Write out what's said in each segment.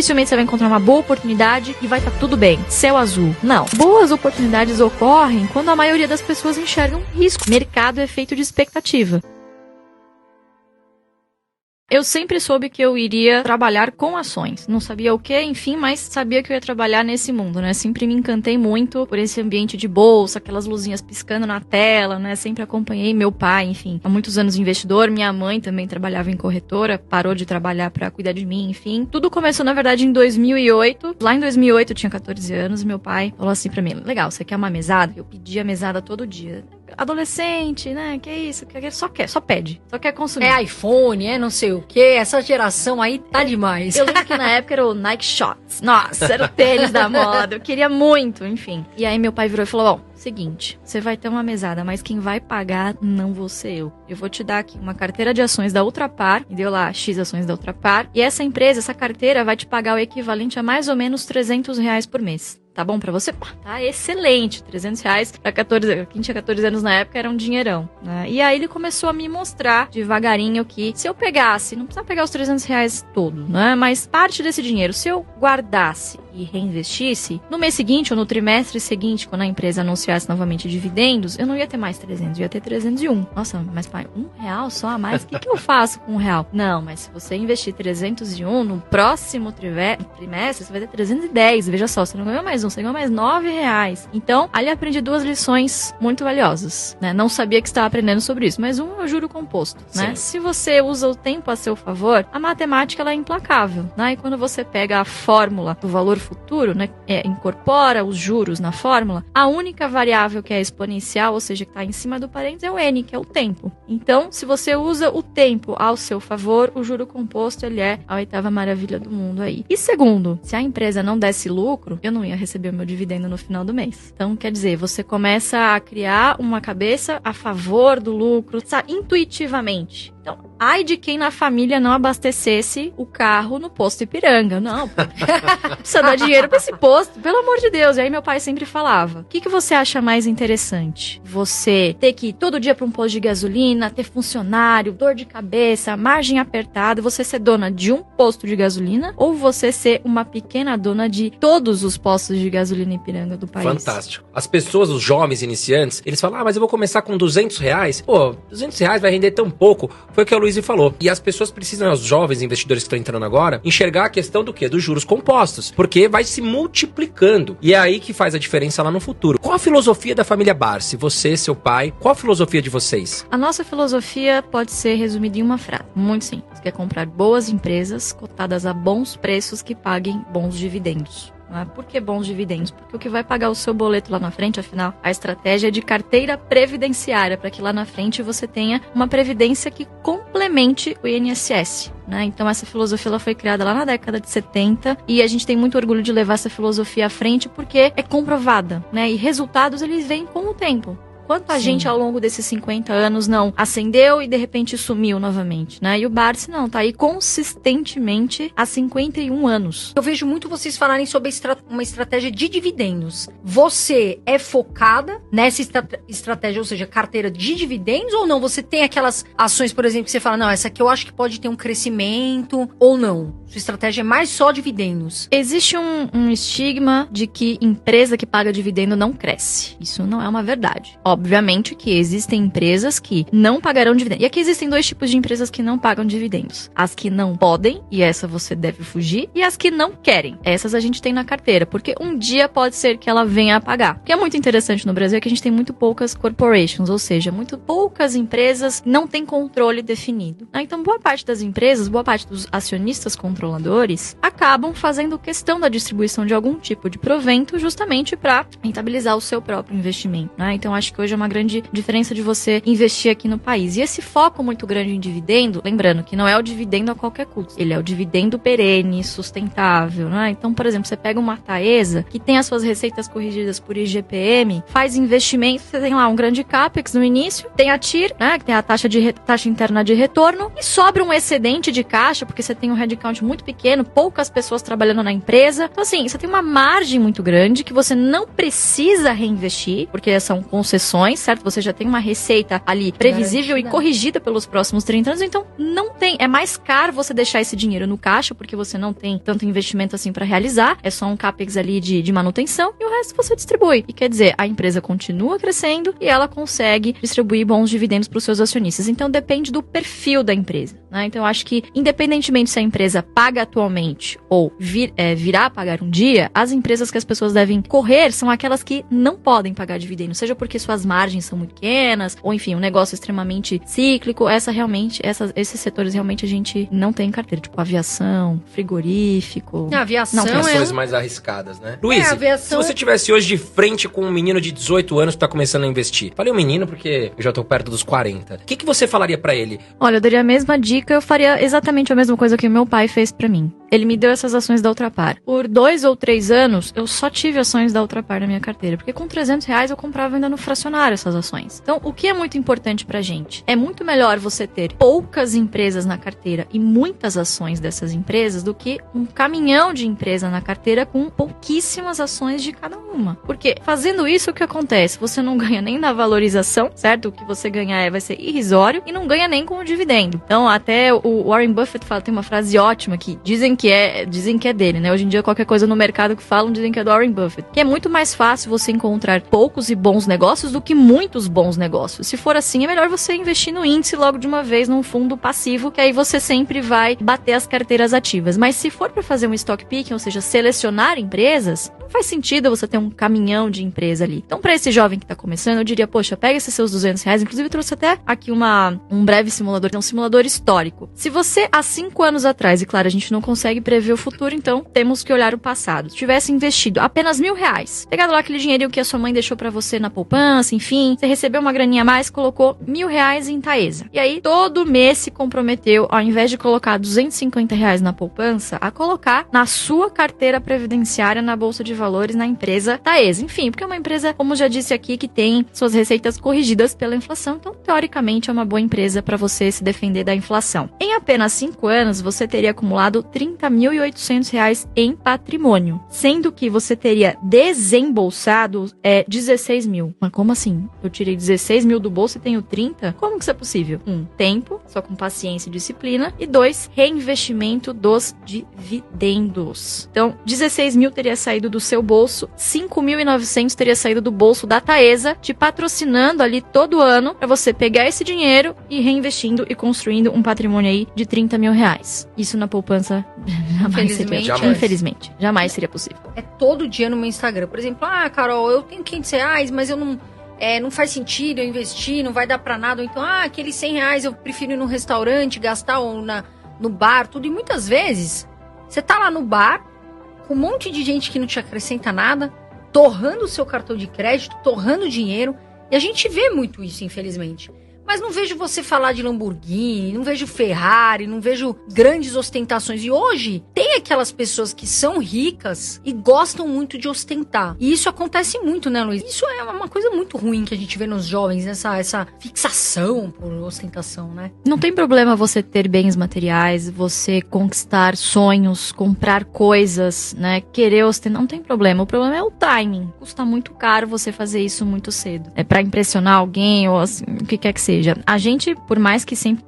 Dificilmente você vai encontrar uma boa oportunidade e vai estar tudo bem. Céu azul. Não. Boas oportunidades ocorrem quando a maioria das pessoas enxergam risco. Mercado é feito de expectativa. Eu sempre soube que eu iria trabalhar com ações. Não sabia o que, enfim, mas sabia que eu ia trabalhar nesse mundo, né? Sempre me encantei muito por esse ambiente de bolsa, aquelas luzinhas piscando na tela, né? Sempre acompanhei meu pai, enfim, há muitos anos investidor. Minha mãe também trabalhava em corretora, parou de trabalhar pra cuidar de mim, enfim. Tudo começou, na verdade, em 2008. Lá em 2008, eu tinha 14 anos, meu pai falou assim pra mim, legal, você quer uma mesada? Eu pedia mesada todo dia. Adolescente, né? Que isso? Só pede. Só quer consumir. É iPhone, é não sei o que. Essa geração aí tá demais. Eu lembro que na época era o Nike Shots. Nossa, era o tênis da moda. Eu queria muito, enfim. E aí meu pai virou e falou, bom, seguinte, você vai ter uma mesada, mas quem vai pagar não vou ser eu. Eu vou te dar aqui uma carteira de ações da Ultrapar, e deu lá X ações da Ultrapar, e essa empresa, essa carteira vai te pagar o equivalente a mais ou menos R$300 por mês. Tá bom pra você? Pá, tá excelente. R$300 pra 14... Quem tinha 14 anos na época era um dinheirão, né? E aí ele começou a me mostrar devagarinho que se eu pegasse, não precisa pegar os R$300 todo, né? Mas parte desse dinheiro, se eu guardasse e reinvestisse, no mês seguinte ou no trimestre seguinte, quando a empresa anunciasse novamente dividendos, eu não ia ter mais 300, eu ia ter 301. Nossa, mas pai, R$1 só a mais? O que eu faço com R$1? Não, mas se você investir 301, no próximo trimestre, você vai ter 310. Veja só, você não ganhou mais você ganhou mais R$9. Então, ali eu aprendi 2 lições muito valiosas, né? Não sabia que estava aprendendo sobre isso, mas é o juro composto, né? Se você usa o tempo a seu favor, a matemática ela é implacável, né? E quando você pega a fórmula do valor futuro, né? Incorpora os juros na fórmula, a única variável que é exponencial, ou seja, que está em cima do parênteses, é o N, que é o tempo. Então, se você usa o tempo ao seu favor, o juro composto, ele é a 8ª maravilha do mundo aí. E segundo, se a empresa não desse lucro, eu não ia receber o meu dividendo no final do mês. Então, quer dizer, você começa a criar uma cabeça a favor do lucro, sabe, intuitivamente. Então, ai de quem na família não abastecesse o carro no posto Ipiranga. Não, precisa dar dinheiro pra esse posto, pelo amor de Deus. E aí meu pai sempre falava, o que você acha mais interessante? Você ter que ir todo dia pra um posto de gasolina, ter funcionário, dor de cabeça, margem apertada, você ser dona de um posto de gasolina, ou você ser uma pequena dona de todos os postos de gasolina Ipiranga do país? Fantástico. As pessoas, os jovens iniciantes, eles falam, mas eu vou começar com R$200. Pô, R$200 vai render tão pouco. Foi o que a Luísa falou. E as pessoas precisam, os jovens investidores que estão entrando agora, enxergar a questão do quê? Dos juros compostos. Porque vai se multiplicando. E é aí que faz a diferença lá no futuro. Qual a filosofia da família Barsi? Você, seu pai, qual a filosofia de vocês? A nossa filosofia pode ser resumida em uma frase. Muito simples. Que é comprar boas empresas cotadas a bons preços que paguem bons dividendos. Por que bons dividendos? Porque o que vai pagar o seu boleto lá na frente, afinal, a estratégia é de carteira previdenciária, para que lá na frente você tenha uma previdência que complemente o INSS. Né? Então essa filosofia ela foi criada lá na década de 70 e a gente tem muito orgulho de levar essa filosofia à frente porque é comprovada, né? E resultados eles vêm com o tempo. Quanta gente ao longo desses 50 anos não acendeu e de repente sumiu novamente, né? E o Barsi não, tá aí consistentemente há 51 anos. Eu vejo muito vocês falarem sobre uma estratégia de dividendos. Você é focada nessa estratégia, ou seja, carteira de dividendos ou não? Você tem aquelas ações, por exemplo, que você fala, não, essa aqui eu acho que pode ter um crescimento ou não? Sua estratégia é mais só dividendos. Existe um estigma de que empresa que paga dividendo não cresce. Isso não é uma verdade. Obviamente que existem empresas que não pagarão dividendos. E aqui existem 2 tipos de empresas que não pagam dividendos. As que não podem, e essa você deve fugir, e as que não querem. Essas a gente tem na carteira, porque um dia pode ser que ela venha a pagar. O que é muito interessante no Brasil é que a gente tem muito poucas corporations, ou seja, muito poucas empresas não têm controle definido. Então, boa parte das empresas, boa parte dos acionistas controladores, acabam fazendo questão da distribuição de algum tipo de provento justamente para rentabilizar o seu próprio investimento. Então, acho que hoje é uma grande diferença de você investir aqui no país. E esse foco muito grande em dividendo, lembrando que não é o dividendo a qualquer custo, ele é o dividendo perene, sustentável, né? Então, por exemplo, você pega uma Taesa, que tem as suas receitas corrigidas por IGPM, faz investimento, você tem lá um grande CAPEX no início, tem a TIR, né, que tem a taxa interna de retorno, e sobra um excedente de caixa, porque você tem um headcount muito pequeno, poucas pessoas trabalhando na empresa. Então, assim, você tem uma margem muito grande que você não precisa reinvestir, porque são concessões ações, certo? Você já tem uma receita ali previsível e corrigida pelos próximos 30 anos, então não tem, é mais caro você deixar esse dinheiro no caixa, porque você não tem tanto investimento assim pra realizar, é só um capex ali de manutenção, e o resto você distribui. E quer dizer, a empresa continua crescendo e ela consegue distribuir bons dividendos pros seus acionistas. Então depende do perfil da empresa, né? Então eu acho que, independentemente se a empresa paga atualmente ou virá a pagar um dia, as empresas que as pessoas devem correr são aquelas que não podem pagar dividendos, seja porque suas margens são muito pequenas, ou enfim, um negócio extremamente cíclico. Esses setores realmente a gente não tem em carteira, tipo aviação, frigorífico. A aviação As ações mais arriscadas, né? Luiz, se você tivesse hoje de frente com um menino de 18 anos que tá começando a investir, falei um menino porque eu já tô perto dos 40, o que você falaria pra ele? Olha, eu daria a mesma dica, eu faria exatamente a mesma coisa que o meu pai fez pra mim. Ele me deu essas ações da Ultrapar. Por 2 ou 3 anos, eu só tive ações da Ultrapar na minha carteira, porque com R$300 eu comprava ainda no fracionário essas ações. Então, o que é muito importante pra gente? É muito melhor você ter poucas empresas na carteira e muitas ações dessas empresas do que um caminhão de empresa na carteira com pouquíssimas ações de cada uma. Porque fazendo isso, o que acontece? Você não ganha nem na valorização, certo? O que você ganhar vai ser irrisório e não ganha nem com o dividendo. Então, até o Warren Buffett fala, tem uma frase ótima que dizem que é dele, né? Hoje em dia, qualquer coisa no mercado que falam, dizem que é do Warren Buffett. Que é muito mais fácil você encontrar poucos e bons negócios do que muitos bons negócios. Se for assim, é melhor você investir no índice logo de uma vez, num fundo passivo, que aí você sempre vai bater as carteiras ativas. Mas se for para fazer um stock picking, ou seja, selecionar empresas, não faz sentido você ter um caminhão de empresa ali. Então, para esse jovem que tá começando, eu diria, poxa, pega esses seus R$200, inclusive eu trouxe até aqui um breve simulador, um simulador histórico. Se você, há 5 anos atrás, e claro, a gente não consegue prever o futuro, então temos que olhar o passado, tivesse investido apenas R$1.000, pegado lá aquele dinheirinho que a sua mãe deixou pra você na poupança, enfim, você recebeu uma graninha a mais, colocou R$1.000 em Taesa. E aí, todo mês se comprometeu, ao invés de colocar R$250 na poupança, a colocar na sua carteira previdenciária na Bolsa de Valores, na empresa Taesa. Enfim, porque é uma empresa, como já disse aqui, que tem suas receitas corrigidas pela inflação, então, teoricamente, é uma boa empresa para você se defender da inflação. Em apenas 5 anos, você teria acumulado R$30.800 em patrimônio, sendo que você teria desembolsado 16 mil. Mas como assim? Eu tirei 16 mil do bolso e tenho 30? Como que isso é possível? 1, tempo, só com paciência e disciplina, e 2, reinvestimento dos dividendos. Então, 16 mil teria saído do seu bolso, 5.900 teria saído do bolso da Taesa, te patrocinando ali todo ano para você pegar esse dinheiro e reinvestindo e construindo um patrimônio aí de R$30 mil. Isso na poupança infelizmente, jamais seria possível. É todo dia no meu Instagram. Por exemplo, Carol, eu tenho R$500, mas eu não faz sentido eu investir, não vai dar pra nada. Ou então, aqueles R$100 eu prefiro ir num restaurante, gastar ou no bar, tudo. E muitas vezes, você tá lá no bar, com um monte de gente que não te acrescenta nada, torrando o seu cartão de crédito, torrando dinheiro. E a gente vê muito isso, infelizmente. Mas não vejo você falar de Lamborghini, não vejo Ferrari, não vejo grandes ostentações. E hoje, tem aquelas pessoas que são ricas e gostam muito de ostentar. E isso acontece muito, né, Luiz? Isso é uma coisa muito ruim que a gente vê nos jovens, essa fixação por ostentação, né? Não tem problema você ter bens materiais, você conquistar sonhos, comprar coisas, né, querer ostentar, não tem problema. O problema é o timing. Custa muito caro você fazer isso muito cedo. É pra impressionar alguém ou assim, o que quer que seja. A gente, por mais que sempre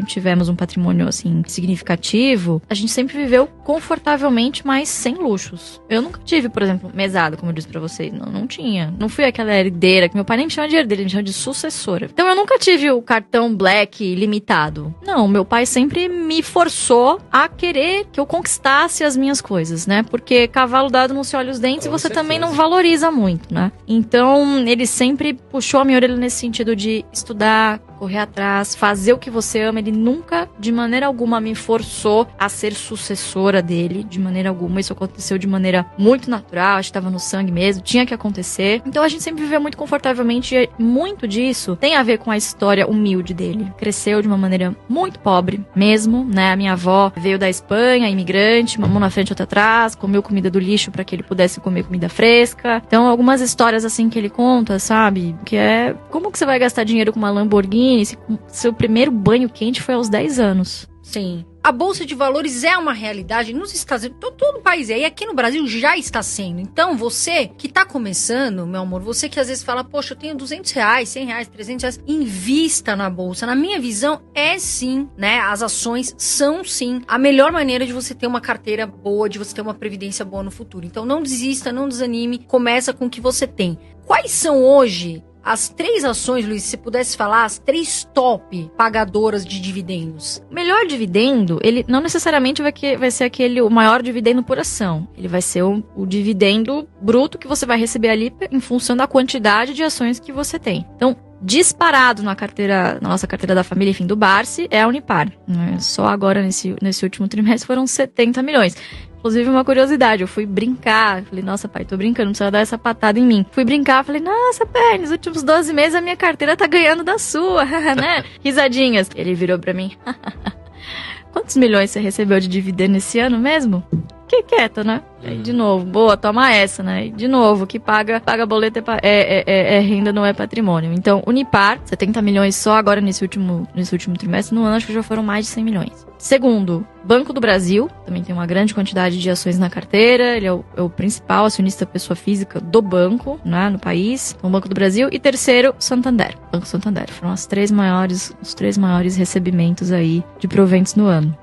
tivemos um patrimônio, assim, significativo, a gente sempre viveu confortavelmente, mas sem luxos. Eu nunca tive, por exemplo, mesada, como eu disse pra vocês. Não tinha. Não fui aquela herdeira, que meu pai nem me chama de herdeira, ele me chama de sucessora. Então eu nunca tive o cartão Black limitado. Não, meu pai sempre me forçou a querer que eu conquistasse as minhas coisas, né? Porque cavalo dado não se olha os dentes e você também não valoriza muito, né? Então ele sempre puxou a minha orelha nesse sentido de estudar, correr atrás, fazer o que você ama. Ele nunca, de maneira alguma, me forçou a ser sucessora dele, de maneira alguma. Isso aconteceu de maneira muito natural, acho que estava no sangue mesmo, tinha que acontecer. Então a gente sempre viveu muito confortavelmente e muito disso tem a ver com a história humilde dele. Cresceu de uma maneira muito pobre mesmo, né? A minha avó veio da Espanha, imigrante, uma mão na frente e outra atrás, comeu comida do lixo para que ele pudesse comer comida fresca. Então algumas histórias assim que ele conta, sabe? Que é, como que você vai gastar dinheiro com uma Lamborghini se seu primeiro banho quente foi aos 10 anos? Sim. a Bolsa de Valores é uma realidade nos Estados Unidos, todo o país é, e aqui no Brasil já está sendo. Então, você que está começando, meu amor, você que às vezes fala, poxa, eu tenho R$200, R$100, R$300, invista na Bolsa. Na minha visão, é sim, né? As ações são sim a melhor maneira de você ter uma carteira boa, de você ter uma previdência boa no futuro. Então, não desista, não desanime, começa com o que você tem. Quais são hoje as 3 ações, Luiz, se você pudesse falar, as 3 top pagadoras de dividendos? O melhor dividendo, ele não necessariamente vai ser o maior dividendo por ação. Ele vai ser o dividendo bruto que você vai receber ali em função da quantidade de ações que você tem. Então, disparado na nossa carteira da família, enfim, do Barsi, é a Unipar. Só agora, nesse último trimestre, foram 70 milhões. Inclusive, uma curiosidade, eu fui brincar, falei, nossa, pai, tô brincando, não precisa dar essa patada em mim. Fui brincar, falei, nossa, pai, nos últimos 12 meses a minha carteira tá ganhando da sua, né? Risadinhas. Ele virou pra mim, quantos milhões você recebeu de dividendo esse ano mesmo? Fiquei quieta, né? Aí, de novo, boa, toma essa, né? E de novo, que paga boleto é renda, não é patrimônio. Então, Unipar, 70 milhões só agora nesse último trimestre. No ano, acho que já foram mais de 100 milhões. Segundo, Banco do Brasil, também tem uma grande quantidade de ações na carteira. Ele é o principal acionista pessoa física do banco, né, no país. Então, Banco do Brasil. E terceiro, Santander. Banco Santander. Foram os 3 maiores recebimentos aí de proventos no ano.